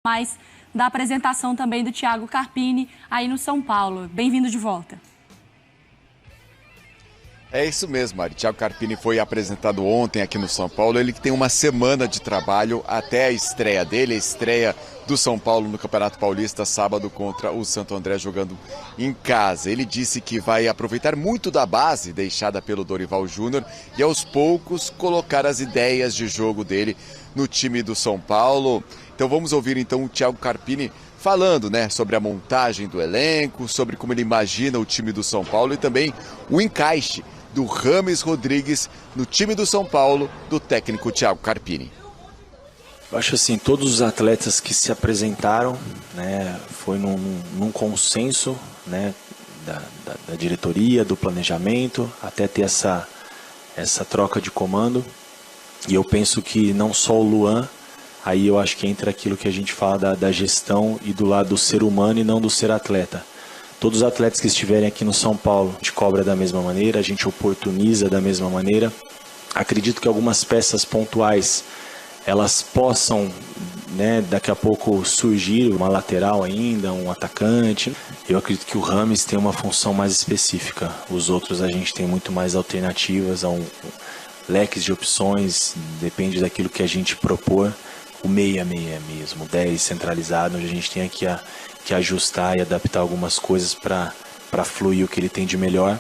mais da apresentação também do Thiago Carpini aí no São Paulo. Bem-vindo de volta. É isso mesmo, Mari. Thiago Carpini foi apresentado ontem aqui no São Paulo. Ele que tem uma semana de trabalho até a estreia dele, a estreia do São Paulo no Campeonato Paulista, sábado contra o Santo André, jogando em casa. Ele disse que vai aproveitar muito da base deixada pelo Dorival Júnior e aos poucos colocar as ideias de jogo dele no time do São Paulo. Então vamos ouvir então o Thiago Carpini falando, sobre a montagem do elenco, sobre como ele imagina o time do São Paulo e também o encaixe do Rames Rodrigues no time do São Paulo, do técnico Thiago Carpini. Eu acho assim, todos os atletas que se apresentaram, foi num consenso, da diretoria, do planejamento, até ter essa troca de comando. E eu penso que não só o Luan, aí eu acho que entra aquilo que a gente fala da gestão e do lado do ser humano e não do ser atleta. Todos os atletas que estiverem aqui no São Paulo, a gente cobra da mesma maneira, a gente oportuniza da mesma maneira. Acredito que algumas peças pontuais, elas possam, daqui a pouco surgir uma lateral ainda, um atacante. Eu acredito que o Rames tem uma função mais específica. Os outros a gente tem muito mais alternativas, leques de opções, depende daquilo que a gente propor. O meia mesmo, 10 centralizado, onde a gente tem aqui que ajustar e adaptar algumas coisas para fluir o que ele tem de melhor.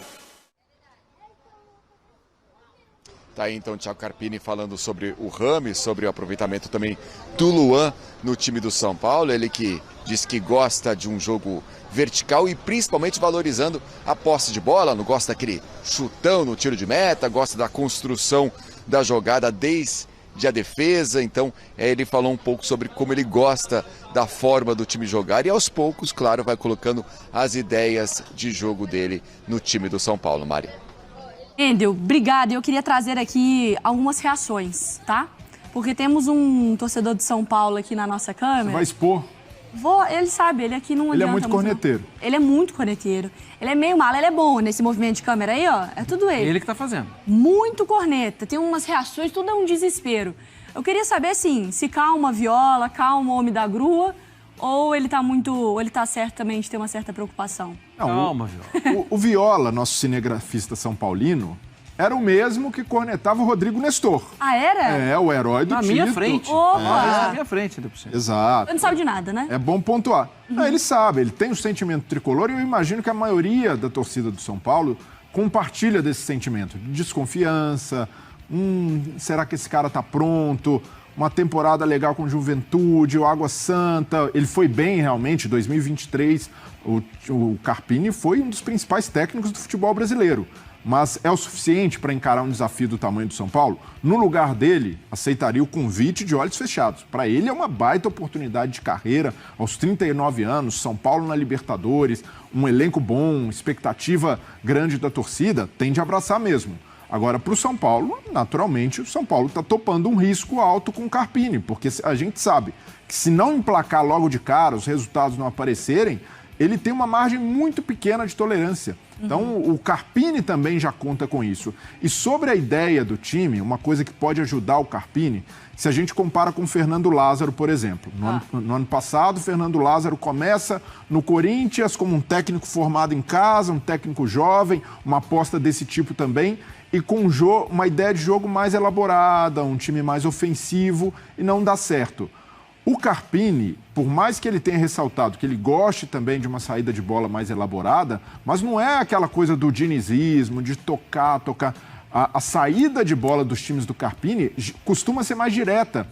Tá aí então o Thiago Carpini falando sobre o Rames, sobre o aproveitamento também do Luan no time do São Paulo. Ele que diz que gosta de um jogo vertical e principalmente valorizando a posse de bola, não gosta daquele chutão no tiro de meta, gosta da construção da jogada desde a defesa. Então ele falou um pouco sobre como ele gosta da forma do time jogar e aos poucos, claro, vai colocando as ideias de jogo dele no time do São Paulo. Mari. Endel, obrigada. Eu queria trazer aqui algumas reações, tá? Porque temos um torcedor de São Paulo aqui na nossa câmera. Você vai expor? Ele sabe, ele aqui não adianta. Ele é muito corneteiro. Ele é muito corneteiro. Ele é meio malo, ele é bom nesse movimento de câmera aí, ó. É tudo ele. Ele que tá fazendo. Muito corneta. Tem umas reações, tudo é um desespero. Eu queria saber, assim, se calma Viola, calma o homem da grua, ou ele tá certo também de ter uma certa preocupação? Não, calma, Viola. O Viola, nosso cinegrafista são paulino, era o mesmo que cornetava o Rodrigo Nestor. Ah, era? É, o herói do Na título. minha frente. Opa! Na minha frente, ainda por cima. Exato. Ele não sabe de nada, né? É bom pontuar. Não, ele sabe, ele tem o sentimento tricolor e eu imagino que a maioria da torcida do São Paulo compartilha desse sentimento de desconfiança. Será que esse cara tá pronto? Uma temporada legal com Juventude, o Água Santa. Ele foi bem realmente, 2023. O Carpini foi um dos principais técnicos do futebol brasileiro. Mas é o suficiente para encarar um desafio do tamanho do São Paulo? No lugar dele, aceitaria o convite de olhos fechados. Para ele é uma baita oportunidade de carreira, aos 39 anos, São Paulo na Libertadores, um elenco bom, expectativa grande da torcida, tem de abraçar mesmo. Agora, para o São Paulo, naturalmente, o São Paulo está topando um risco alto com o Carpini, porque a gente sabe que se não emplacar logo de cara, os resultados não aparecerem, ele tem uma margem muito pequena de tolerância. Então, o Carpini também já conta com isso. E sobre a ideia do time, uma coisa que pode ajudar o Carpini, se a gente compara com o Fernando Lázaro, por exemplo. No ano passado, o Fernando Lázaro começa no Corinthians como um técnico formado em casa, um técnico jovem, uma aposta desse tipo também, e com uma ideia de jogo mais elaborada, um time mais ofensivo, e não dá certo. O Carpini, por mais que ele tenha ressaltado que ele goste também de uma saída de bola mais elaborada, mas não é aquela coisa do dinizismo, de tocar. A saída de bola dos times do Carpini costuma ser mais direta.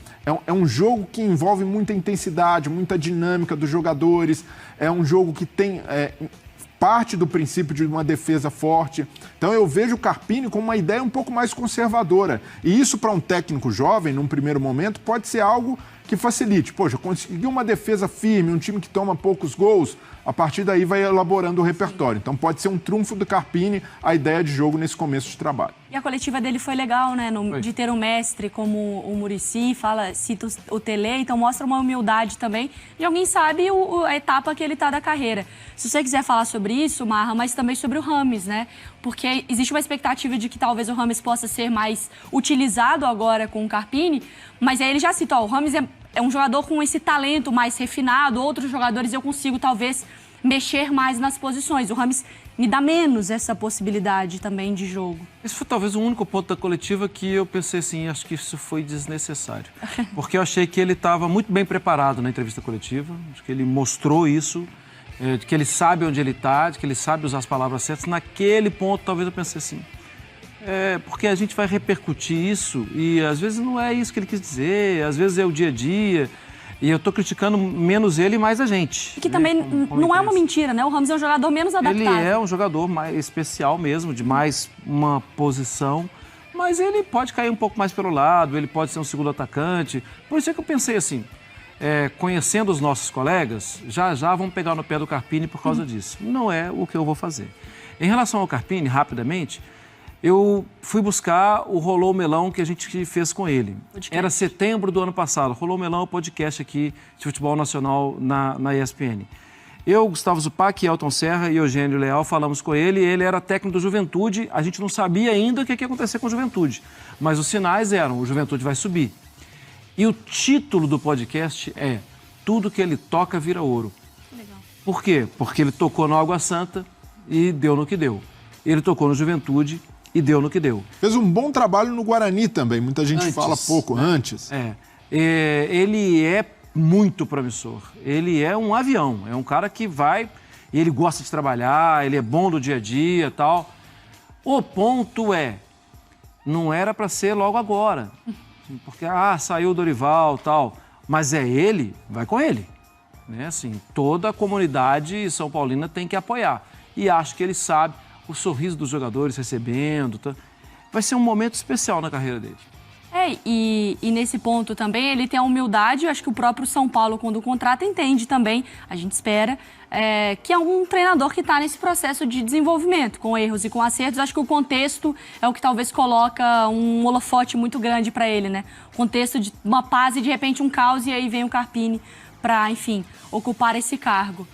É um jogo que envolve muita intensidade, muita dinâmica dos jogadores. É um jogo que tem parte do princípio de uma defesa forte. Então eu vejo o Carpini como uma ideia um pouco mais conservadora. E isso para um técnico jovem, num primeiro momento, pode ser algo que facilite. Poxa, conseguiu uma defesa firme, um time que toma poucos gols, a partir daí vai elaborando o repertório. Então pode ser um trunfo do Carpini a ideia de jogo nesse começo de trabalho. E a coletiva dele foi legal, né? De ter um mestre como o Muricy, cita o Tele, então mostra uma humildade também de alguém sabe a etapa que ele tá da carreira. Se você quiser falar sobre isso, Marra, mas também sobre o Rames, né? Porque existe uma expectativa de que talvez o Rames possa ser mais utilizado agora com o Carpini, mas aí ele já cita, o Rames é um jogador com esse talento mais refinado, outros jogadores eu consigo talvez mexer mais nas posições. O Rames me dá menos essa possibilidade também de jogo. Esse foi talvez o único ponto da coletiva que eu pensei assim, acho que isso foi desnecessário. Porque eu achei que ele estava muito bem preparado na entrevista coletiva, acho que ele mostrou isso, de que ele sabe onde ele está, de que ele sabe usar as palavras certas. Naquele ponto, talvez eu pensei assim, porque a gente vai repercutir isso e às vezes não é isso que ele quis dizer, às vezes é o dia a dia. E eu estou criticando menos ele e mais a gente. E que também não é uma mentira, né? O Rames é um jogador menos adaptado. Ele é um jogador mais especial mesmo, de mais uma posição. Mas ele pode cair um pouco mais pelo lado, ele pode ser um segundo atacante. Por isso é que eu pensei assim, conhecendo os nossos colegas, já vão pegar no pé do Carpini por causa disso. Não é o que eu vou fazer. Em relação ao Carpini, rapidamente, eu fui buscar o Rolou Melão que a gente fez com ele. Podcast. Era setembro do ano passado. Rolou Melão é o podcast aqui de futebol nacional na ESPN. Eu, Gustavo Zupac, Elton Serra e Eugênio Leal falamos com ele. Ele era técnico do Juventude. A gente não sabia ainda o que ia acontecer com o Juventude. Mas os sinais eram, o Juventude vai subir. E o título do podcast é Tudo que ele toca vira ouro. Legal. Por quê? Porque ele tocou no Água Santa e deu no que deu. Ele tocou no Juventude e deu no que deu. Fez um bom trabalho no Guarani também, muita gente fala pouco, antes. Ele é muito promissor, ele é um avião, é um cara que vai, ele gosta de trabalhar, ele é bom do dia a dia e tal. O ponto não era para ser logo agora, porque saiu o Dorival e tal, mas ele, vai com ele. Né? Assim, toda a comunidade São Paulina tem que apoiar e acho que ele sabe. O sorriso dos jogadores recebendo, vai ser um momento especial na carreira dele. E nesse ponto também ele tem a humildade, eu acho que o próprio São Paulo, quando contrata, entende também, a gente espera, que é um treinador que está nesse processo de desenvolvimento, com erros e com acertos. Acho que o contexto é o que talvez coloca um holofote muito grande para ele, né? O contexto de uma paz e de repente um caos, e aí vem o Carpini para, enfim, ocupar esse cargo.